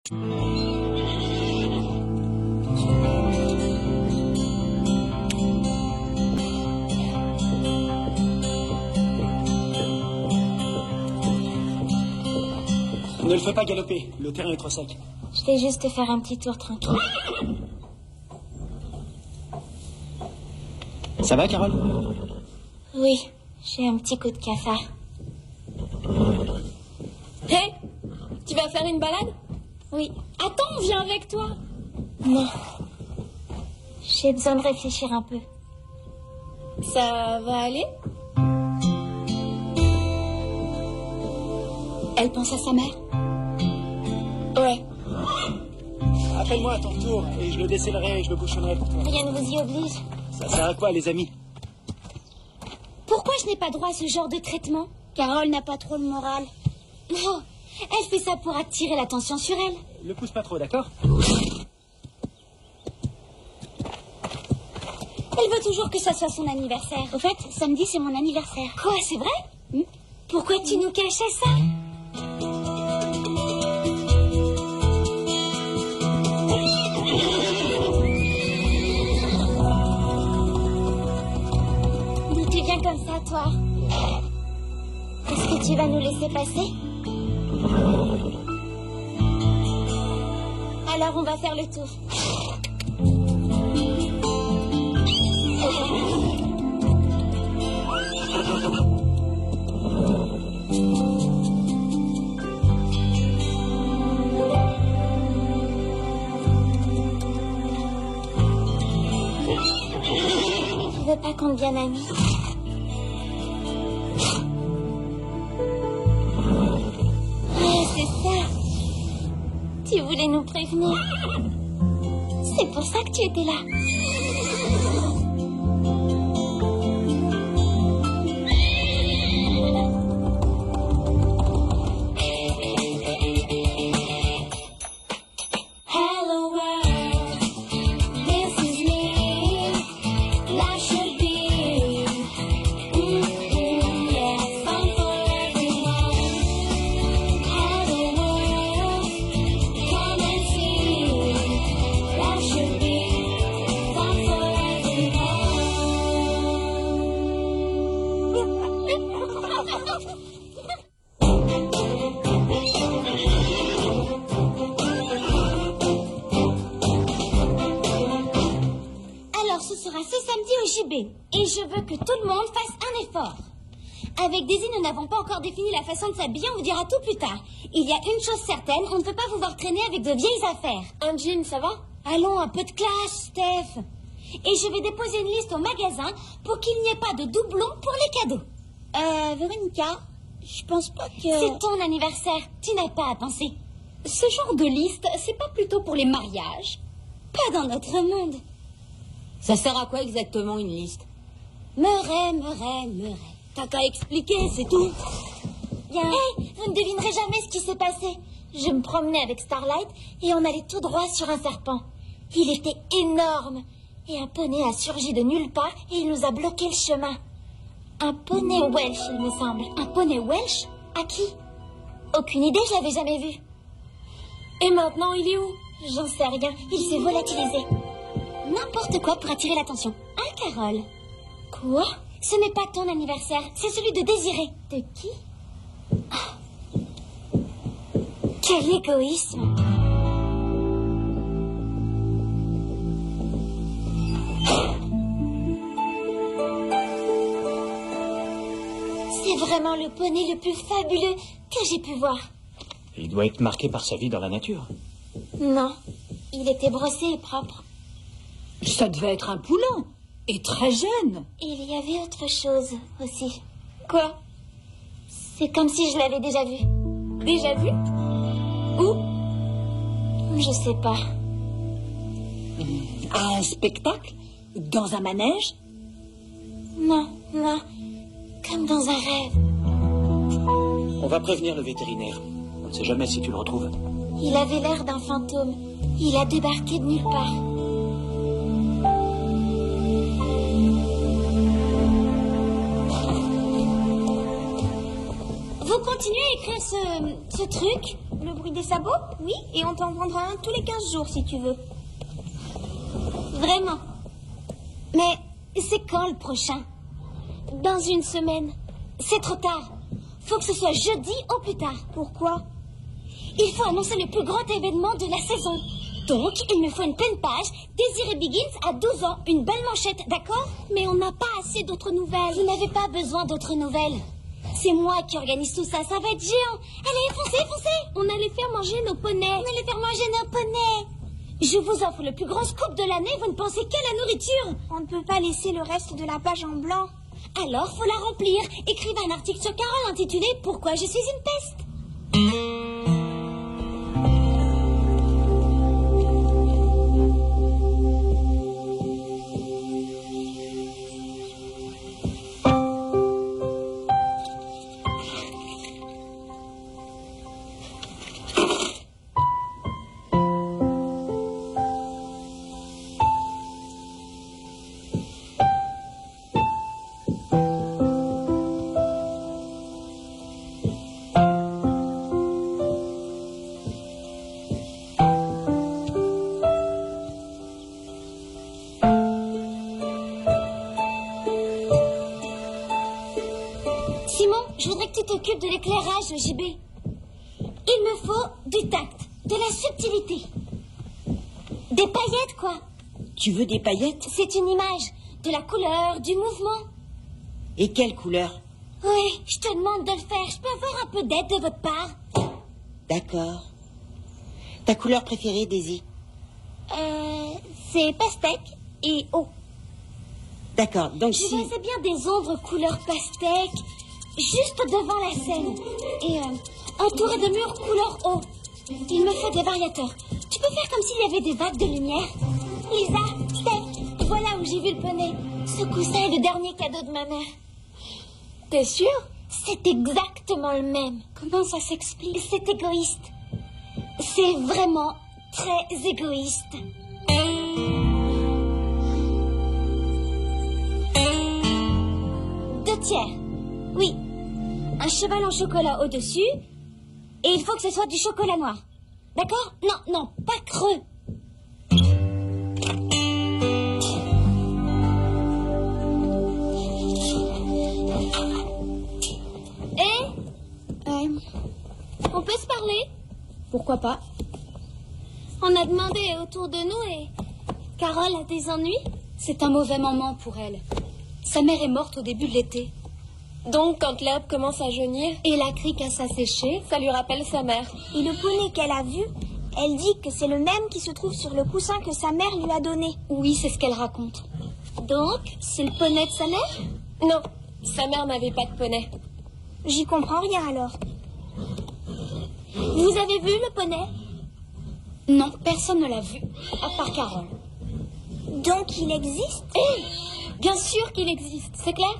Ne le fais pas galoper, le terrain est trop sec. Je vais juste faire un petit tour tranquille. Ça va, Carole? Oui, j'ai un petit coup de cafard. Hé, hey, tu vas faire une balade? Oui. Attends, viens avec toi. Non. J'ai besoin de réfléchir un peu. Ça va aller? Elle pense à sa mère? Ouais. Appelle-moi à ton tour et je le décellerai et je le bouchonnerai pour toi. Rien ne vous y oblige. Ça sert à quoi, les amis? Pourquoi je n'ai pas droit à ce genre de traitement? Carole n'a pas trop le moral. Non, elle fait ça pour attirer l'attention sur elle. Ne pousse pas trop, d'accord? Elle veut toujours que ça soit son anniversaire. Au fait, samedi, c'est mon anniversaire. Quoi, c'est vrai? Pourquoi tu nous cachais ça? D'où tu viens comme ça, toi? Est-ce que tu vas nous laisser passer? Alors on va faire le tour. Tu veux pas qu'on devienne amis? C'est ça. Tu voulais nous prévenir. C'est pour ça que tu étais là. Et je veux que tout le monde fasse un effort. Avec Daisy, nous n'avons pas encore défini la façon de s'habiller, on vous dira tout plus tard. Il y a une chose certaine, on ne peut pas vous voir traîner avec de vieilles affaires. Un jean, ça va? Allons, un peu de classe, Steph. Et je vais déposer une liste au magasin pour qu'il n'y ait pas de doublons pour les cadeaux. Véronica, je pense pas que... C'est ton anniversaire, tu n'as pas à penser. Ce genre de liste, c'est pas plutôt pour les mariages? Pas dans notre monde. Ça sert à quoi exactement une liste? Meuret. T'as qu'à expliquer, c'est tout. Bien. Hey, vous ne devinerez jamais ce qui s'est passé. Je me promenais avec Starlight et on allait tout droit sur un serpent. Il était énorme. Et un poney a surgi de nulle part et il nous a bloqué le chemin. Un poney Welsh, il me semble. Un poney Welsh? À qui? Aucune idée, je l'avais jamais vu. Et maintenant, il est où? J'en sais rien, il s'est volatilisé. N'importe quoi pour attirer l'attention. Hein, Carole? Quoi? Ce n'est pas ton anniversaire, c'est celui de Désiré. De qui? Quel égoïsme! C'est vraiment le poney le plus fabuleux que j'ai pu voir. Il doit être marqué par sa vie dans la nature. Non, il était brossé et propre. Ça devait être un poulain, et très jeune. Il y avait autre chose aussi. Quoi? C'est comme si je l'avais déjà vu. Déjà vu? Où? Je sais pas. À un spectacle? Dans un manège? Non, comme dans un rêve. On va prévenir le vétérinaire. On ne sait jamais si tu le retrouves. Il avait l'air d'un fantôme. Il a débarqué de nulle part. Vous continuez à écrire ce truc? Le bruit des sabots? Oui, et on t'en vendra un tous les 15 jours si tu veux. Vraiment? Mais c'est quand le prochain? Dans une semaine. C'est trop tard. Faut que ce soit jeudi au plus tard. Pourquoi? Il faut annoncer le plus grand événement de la saison. Donc, il me faut une pleine page. Désiré Biggins à 12 ans. Une belle manchette, d'accord? Mais on n'a pas assez d'autres nouvelles. Vous n'avez pas besoin d'autres nouvelles. C'est moi qui organise tout ça. Ça va être géant. Allez, foncez, foncez. On allait faire manger nos poneys. On allait faire manger nos poneys. Je vous offre le plus grand scoop de l'année. Vous ne pensez qu'à la nourriture. On ne peut pas laisser le reste de la page en blanc. Alors, faut la remplir. Écrivez un article sur Carole intitulé « Pourquoi je suis une peste ». Je voudrais que tu t'occupes de l'éclairage, JB. Il me faut du tact, de la subtilité. Des paillettes, quoi. Tu veux des paillettes? C'est une image, de la couleur, du mouvement. Et quelle couleur? Oui, je te demande de le faire. Je peux avoir un peu d'aide de votre part? D'accord. Ta couleur préférée, Daisy? C'est pastèque et eau. D'accord, donc Je si... veux assez bien des ombres couleur pastèque, juste devant la scène. Et entouré de murs couleur eau. Il me faut des variateurs. Tu peux faire comme s'il y avait des vagues de lumière? Lisa, Steph, voilà où j'ai vu le poney. Ce coussin est le dernier cadeau de ma mère. T'es sûre? C'est exactement le même. Comment ça s'explique? C'est égoïste. C'est vraiment très égoïste. Deux tiers. Oui. Un cheval en chocolat au-dessus. Et il faut que ce soit du chocolat noir. D'accord? Non, non, pas creux. On peut se parler? Pourquoi pas? On a demandé autour de nous et Carole a des ennuis? C'est un mauvais moment pour elle. Sa mère est morte au début de l'été. Donc, quand l'herbe commence à jaunir Et la crique à s'assécher. ça lui rappelle sa mère. Et le poney qu'elle a vu, elle dit que c'est le même qui se trouve sur le coussin que sa mère lui a donné. Oui, c'est ce qu'elle raconte. Donc, c'est le poney de sa mère? Non, sa mère n'avait pas de poney. J'y comprends rien alors. Vous avez vu le poney? Non, personne ne l'a vu, à part Carole. Donc, il existe? Bien sûr qu'il existe, c'est clair?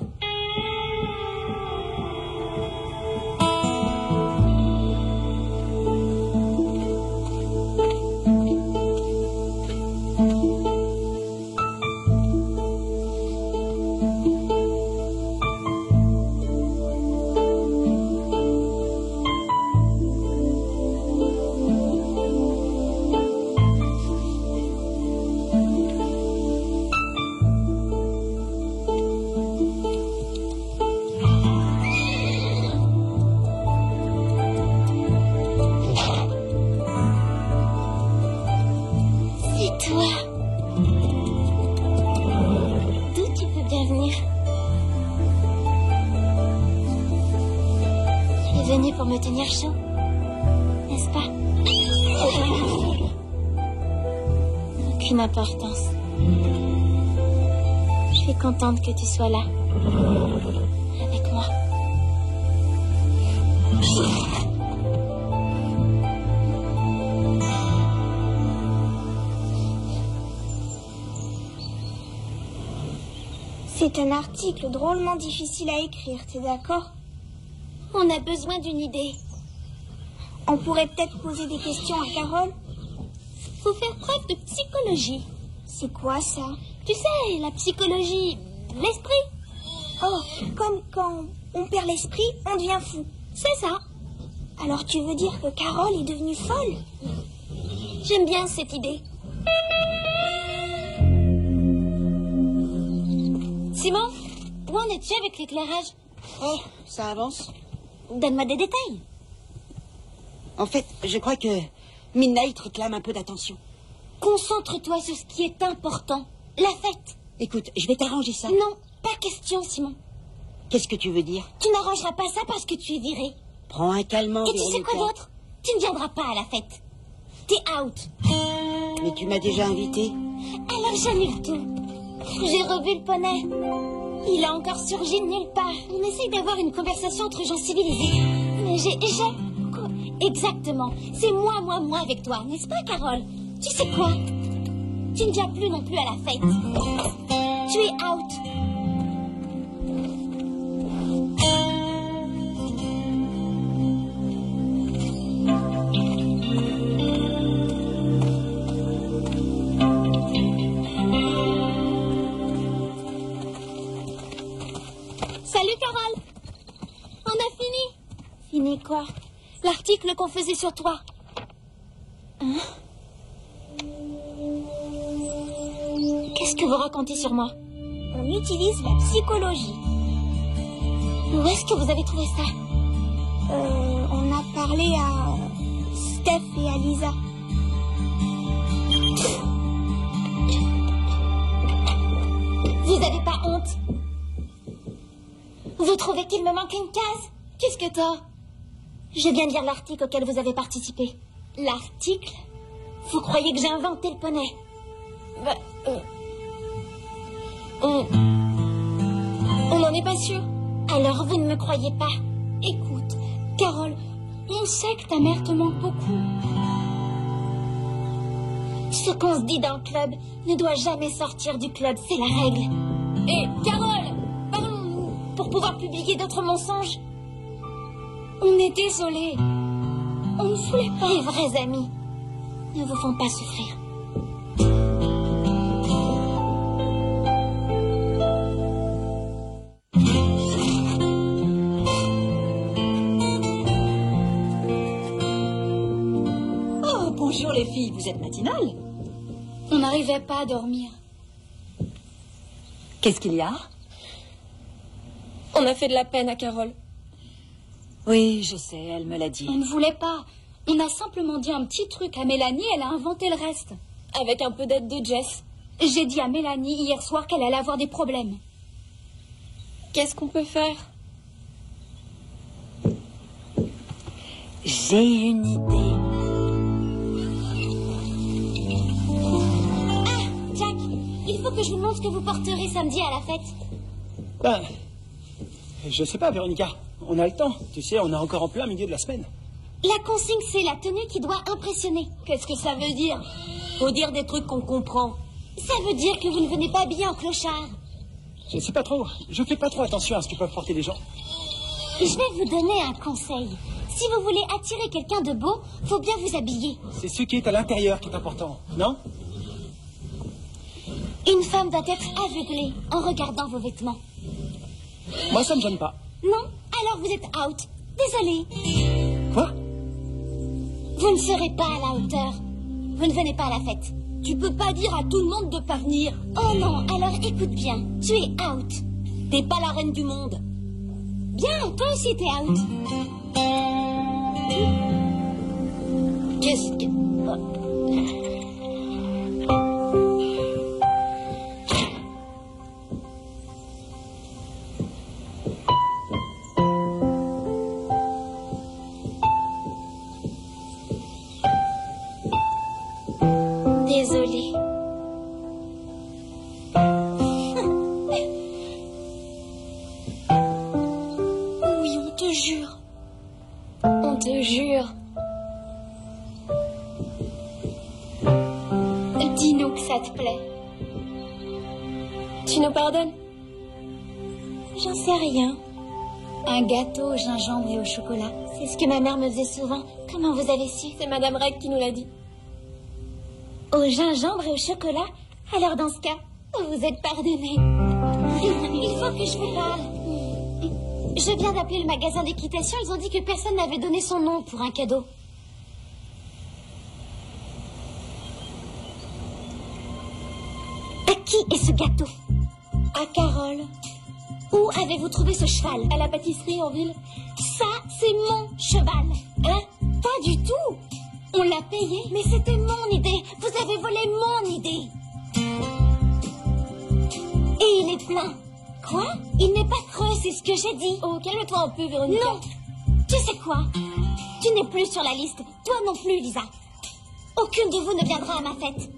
Pour me tenir chaud, n'est-ce pas? Aucune importance. Je suis contente que tu sois là, avec moi. C'est un article drôlement difficile à écrire, t'es d'accord? On a besoin d'une idée. On pourrait peut-être poser des questions à Carole. Faut faire preuve de psychologie. C'est quoi ça? Tu sais, la psychologie, l'esprit. Oh, comme quand on perd l'esprit, on devient fou. C'est ça. Alors tu veux dire que Carole est devenue folle? J'aime bien cette idée. Simon, où en es-tu avec l'éclairage? Oh, ça avance. Donne-moi des détails. En fait, je crois que Midnight réclame un peu d'attention. Concentre-toi sur ce qui est important. La fête. Écoute, je vais t'arranger ça. Non, pas question, Simon. Qu'est-ce que tu veux dire? Tu n'arrangeras pas ça parce que tu es viré. Prends un calmant, Et tu sais Véronica. quoi d'autre? Tu ne viendras pas à la fête. T'es out. Mais tu m'as déjà invité. Alors j'annule tout. J'ai revu le poney. Il a encore surgi de nulle part. On essaye d'avoir une conversation entre gens civilisés. Mais j'ai... Quoi? Exactement. C'est moi avec toi, n'est-ce pas, Carole? Tu sais quoi? Tu ne viens plus non plus à la fête. Tu es out. Salut Carole. On a fini. Fini quoi? L'article qu'on faisait sur toi. Qu'est-ce que vous racontez sur moi? On utilise la psychologie. Où est-ce que vous avez trouvé ça? On a parlé à Steph et à Lisa. Vous avez pas honte? Vous trouvez qu'il me manque une case? Qu'est-ce que t'as? Je viens de lire l'article auquel vous avez participé. L'article? Vous croyez que j'ai inventé le poney? On n'en est pas sûr. Alors vous ne me croyez pas? Écoute, Carole, on sait que ta mère te manque beaucoup. Ce qu'on se dit dans le club ne doit jamais sortir du club, c'est la règle. Hé, Carole, parlons-nous. Pour pouvoir publier d'autres mensonges? On est désolé. On ne voulait pas. Les vrais amis ne vous font pas souffrir. Oh, bonjour les filles, vous êtes matinales? On n'arrivait pas à dormir. Qu'est-ce qu'il y a? On a fait de la peine à Carole. Oui, je sais, elle me l'a dit. On ne voulait pas. On a simplement dit un petit truc à Mélanie, elle a inventé le reste. Avec un peu d'aide de Jess. J'ai dit à Mélanie hier soir qu'elle allait avoir des problèmes. Qu'est-ce qu'on peut faire? J'ai une idée. Jack, il faut que je vous montre ce que vous porterez samedi à la fête. Ben, je sais pas, Véronica. On a le temps. Tu sais, on est encore en plein milieu de la semaine. La consigne, c'est la tenue qui doit impressionner. Qu'est-ce que ça veut dire? Faut dire des trucs qu'on comprend. Ça veut dire que vous ne venez pas habillé en clochard. Je sais pas trop. Je fais pas trop attention à ce que peuvent porter les gens. Je vais vous donner un conseil. Si vous voulez attirer quelqu'un de beau, faut bien vous habiller. C'est ce qui est à l'intérieur qui est important, non? Une femme doit être aveuglée en regardant vos vêtements. Moi, ça me gêne pas. Non? Alors vous êtes out. Désolée. Quoi? Vous ne serez pas à la hauteur. Vous ne venez pas à la fête. Tu peux pas dire à tout le monde de pas venir. Oh non, alors écoute bien. Tu es out. T'es pas la reine du monde. Bien, toi aussi t'es out. Qu'est-ce que... Désolée. Oui, on te jure. On te jure. Dis-nous que ça te plaît. Tu nous pardonnes? J'en sais rien. Un gâteau au gingembre et au chocolat. C'est ce que ma mère me faisait souvent. Comment vous avez su? C'est Madame Reg qui nous l'a dit. Au gingembre et au chocolat? Alors dans ce cas, vous êtes pardonné. Il faut que je vous parle. Je viens d'appeler le magasin d'équitation. Ils ont dit que personne n'avait donné son nom pour un cadeau. À qui est ce gâteau? À Carole. Où avez-vous trouvé ce cheval? À la pâtisserie en ville. Ça, c'est mon cheval. Hein? Pas du tout. On l'a payé. Mais c'était mon idée. Vous avez volé mon idée. Et il est plein. Quoi? Il n'est pas creux, c'est ce que j'ai dit. Oh, calme-toi un peu, Véronica. Non. Tu sais quoi? Tu n'es plus sur la liste. Toi non plus, Lisa. Aucune de vous ne viendra à ma fête.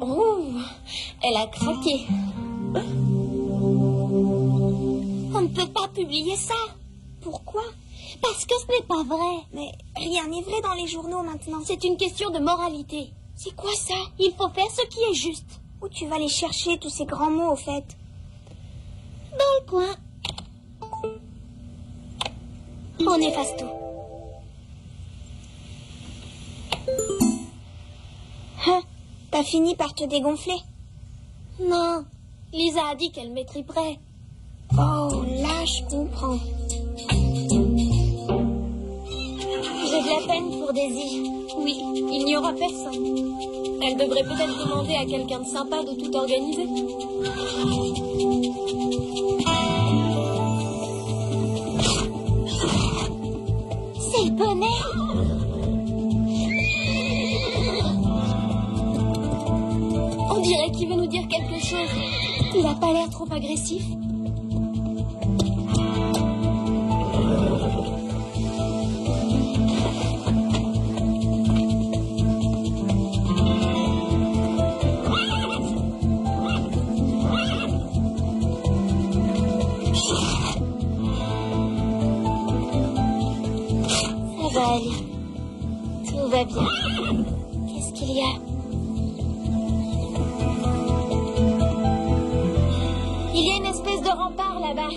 Oh, elle a craqué. On ne peut pas publier ça. Pourquoi? Parce que ce n'est pas vrai. Mais rien n'est vrai dans les journaux maintenant. C'est une question de moralité. C'est quoi ça? Il faut faire ce qui est juste. Où tu vas les chercher, tous ces grands mots, au fait? Dans le coin. On efface tout. Hein? T'as fini par te dégonfler? Non. Lisa a dit qu'elle m'étriperait. Oh, là, je comprends. J'ai de la peine pour Daisy. Oui, il n'y aura personne. Elle devrait peut-être demander à quelqu'un de sympa de tout organiser. C'est le poney. On dirait qu'il veut nous dire quelque chose. Il n'a pas l'air trop agressif. Ça va aller. Tout va bien. Qu'est-ce qu'il y a? Il y a une espèce de rempart là-bas.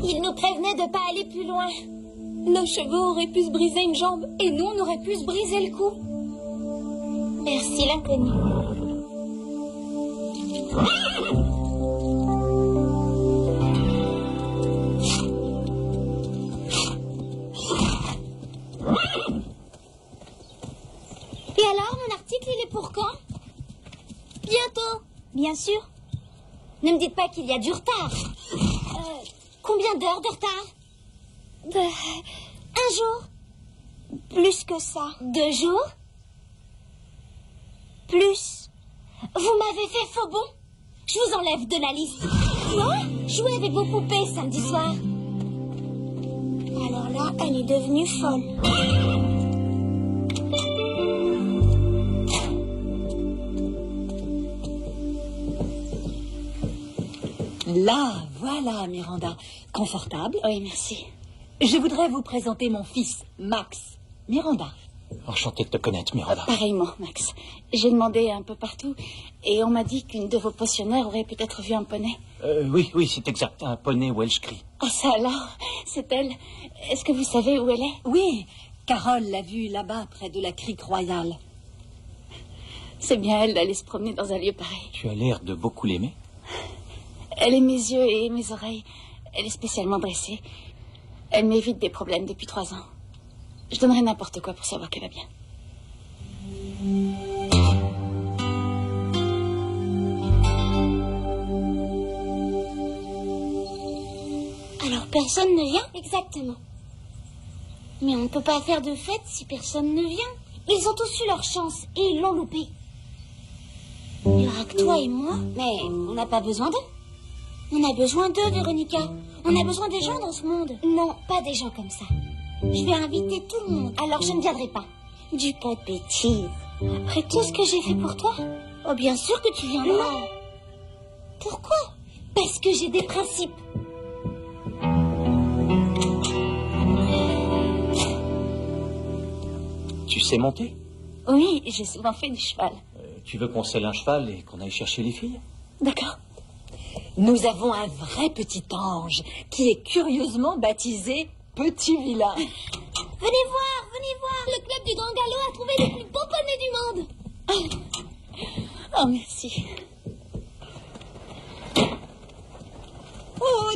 Il nous prévenait de ne pas aller plus loin. Nos chevaux auraient pu se briser une jambe et nous, on aurait pu se briser le cou. Merci l'inconnu. Et alors, mon article, il est pour quand? Bientôt. Bien sûr. Ne me dites pas qu'il y a du retard. Combien d'heures de retard? Un jour. Plus que ça. 2 jours. Plus. Vous m'avez fait faux bon. Je vous enlève de la liste. Quoi? Jouez avec vos poupées samedi soir. Alors là, elle est devenue folle. Là, voilà, Miranda. Confortable? Oui, merci. Je voudrais vous présenter mon fils, Max. Miranda. Enchanté de te connaître, Miranda. Pareillement, Max. J'ai demandé un peu partout et on m'a dit qu'une de vos pensionnaires aurait peut-être vu un poney. Oui, c'est exact. Un poney Welsh Cree. Ah, ça alors, c'est elle. Est-ce que vous savez où elle est? Oui, Carole l'a vue là-bas, près de la crique royale. C'est bien elle d'aller se promener dans un lieu pareil. Tu as l'air de beaucoup l'aimer. Elle est mes yeux et mes oreilles. Elle est spécialement dressée. Elle m'évite des problèmes depuis 3 ans. Je donnerais n'importe quoi pour savoir qu'elle va bien. Alors personne ne vient? Exactement. Mais on ne peut pas faire de fête si personne ne vient. Ils ont tous eu leur chance et ils l'ont loupé. Il n'y aura que toi et moi. Mais on n'a pas besoin d'eux. On a besoin d'eux, Véronica. On a besoin des gens dans ce monde. Non, pas des gens comme ça. Je vais inviter tout le monde, alors je ne viendrai pas. Du pas de bêtises. Après tout ce que j'ai fait pour toi? Oh, bien sûr que tu viendras. Non. Pourquoi? Parce que j'ai des principes. Tu sais monter? Oui, j'ai souvent fait du cheval. Tu veux qu'on selle un cheval et qu'on aille chercher les filles? D'accord. Nous avons un vrai petit ange qui est curieusement baptisé Petit Vilain. Venez voir. Le club du Grand Galop a trouvé les plus beaux poneys du monde. Oh, merci.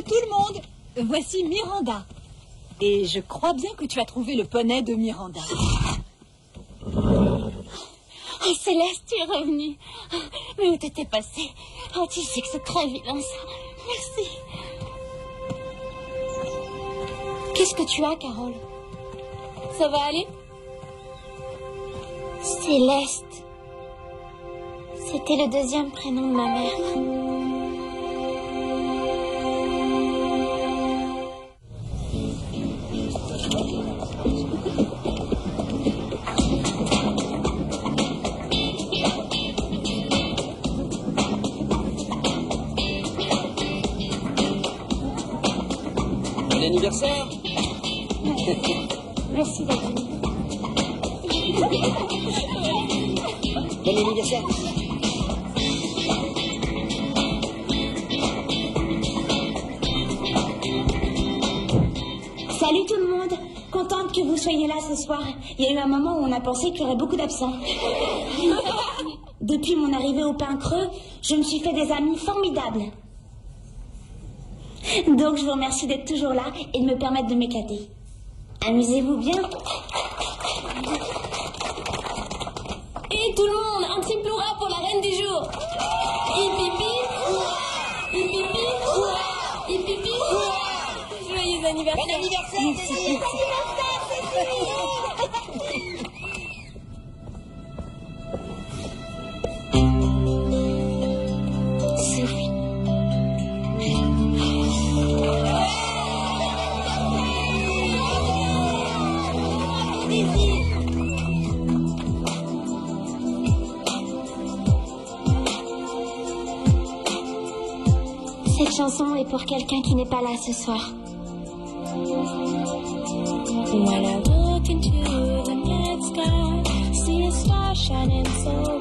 tout le monde. Voici Miranda. Et je crois bien que tu as trouvé le poney de Miranda. Oh, Céleste, tu es revenue. Mais où t'étais passée? Oh, tu sais que c'est très vilain, ça. Merci. Qu'est-ce que tu as, Carole? Ça va aller? Céleste. C'était le deuxième prénom de ma mère. Bon anniversaire. Merci d'être venue. Bon anniversaire. Salut tout le monde. Contente que vous soyez là ce soir. Il y a eu un moment où on a pensé qu'il y aurait beaucoup d'absents. Depuis mon arrivée au Pain Creux, je me suis fait des amis formidables. Donc je vous remercie d'être toujours là et de me permettre de m'éclater. Amusez-vous bien. Et tout le monde, un triple hurrah pour la reine du jour. Hipipi, hipipi, hipipi. Joyeux anniversaire. Bon anniversaire. Sophie. Cette chanson est pour quelqu'un qui n'est pas là ce soir. When I look into the night sky, see a star shining so